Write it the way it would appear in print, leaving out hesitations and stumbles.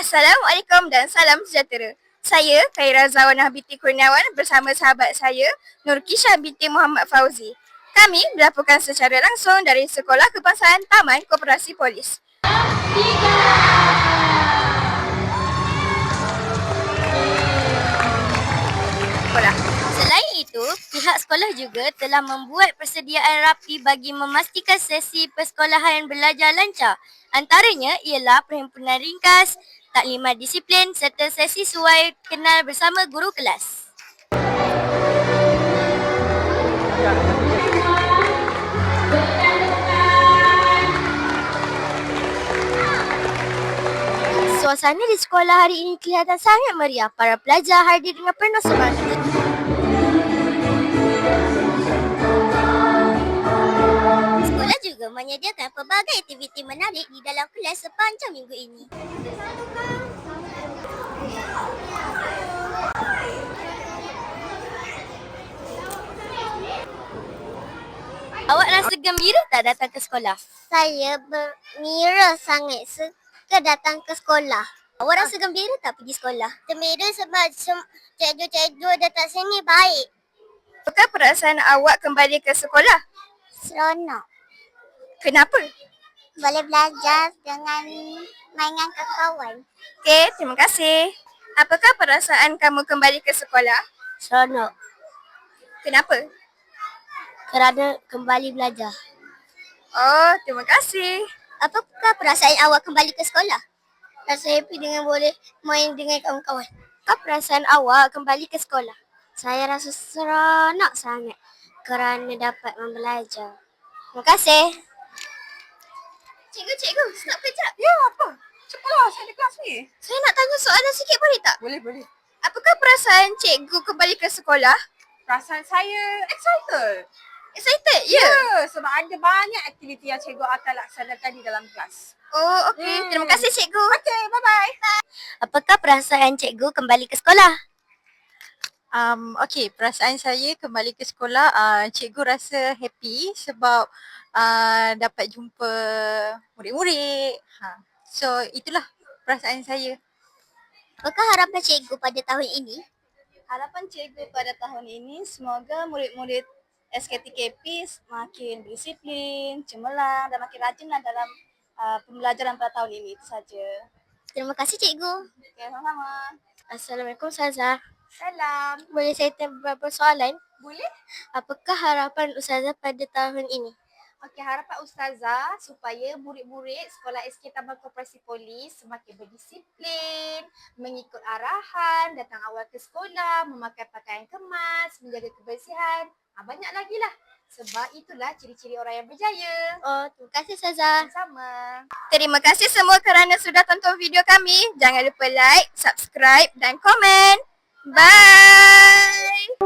Assalamualaikum dan salam sejahtera. Saya Khaira Zawanah binti Kurniawan bersama sahabat saya Nurkisha binti Muhammad Fauzi. Kami melaporkan secara langsung dari Sekolah Kebangsaan Taman Koperasi Polis. Selain itu, pihak sekolah juga telah membuat persediaan rapi bagi memastikan sesi persekolahan belajar lancar. Antaranya ialah perhimpunan ringkas, taklimat disiplin serta sesi suai kenal bersama guru kelas. Suasana di sekolah hari ini kelihatan sangat meriah. Para pelajar hadir dengan penuh semangat. Sekolah juga menyediakan pelbagai aktiviti menarik di dalam kelas sepanjang minggu ini. Awak rasa gembira tak datang ke sekolah? Saya bergembira sangat suka datang ke sekolah. Awak rasa gembira tak pergi sekolah? Gembira sebab cikgu-cikgu datang sini baik. Apakah perasaan awak kembali ke sekolah? Seronok. Kenapa? Boleh belajar dengan mainan kawan-kawan. Okey, terima kasih. Apakah perasaan kamu kembali ke sekolah? Seronok. Kenapa? Kerana kembali belajar. Oh, terima kasih. Apakah perasaan awak kembali ke sekolah? Rasa happy dengan boleh main dengan kawan-kawan. Apakah perasaan awak kembali ke sekolah? Saya rasa seronok sangat kerana dapat membelajar. Terima kasih. Cikgu, stop kejap. Ya, apa? Cepatlah, saya ada kelas ni. Saya nak tanya soalan sikit boleh tak? Boleh. Apakah perasaan cikgu kembali ke sekolah? Perasaan saya excited. Excited? Ya. Sebab ada banyak aktiviti yang cikgu akan laksanakan di dalam kelas. Oh, okey. Terima kasih cikgu. Okay, bye-bye. Apakah perasaan cikgu kembali ke sekolah? Okey, perasaan saya kembali ke sekolah, cikgu rasa happy sebab dapat jumpa murid-murid. So itulah perasaan saya. Apakah harapan cikgu pada tahun ini? Harapan cikgu pada tahun ini semoga murid-murid SKTKP makin disiplin, cemerlang dan makin rajinlah dalam pembelajaran pada tahun ini. Itu saja. Terima kasih cikgu. Okey, sama-sama. Assalamualaikum Ustazah. Salam. Boleh saya tanya beberapa soalan? Boleh? Apakah harapan Ustazah pada tahun ini? Okey, harapan Ustazah supaya murid-murid sekolah SK Taman Koperasi Polis semakin berdisiplin, mengikut arahan, datang awal ke sekolah, memakai pakaian kemas, menjaga kebersihan. Banyak lagi lah. Sebab itulah ciri-ciri orang yang berjaya. Oh, terima kasih Ustazah. Sama. Terima kasih semua kerana sudah tonton video kami. Jangan lupa like, subscribe dan komen. Bye!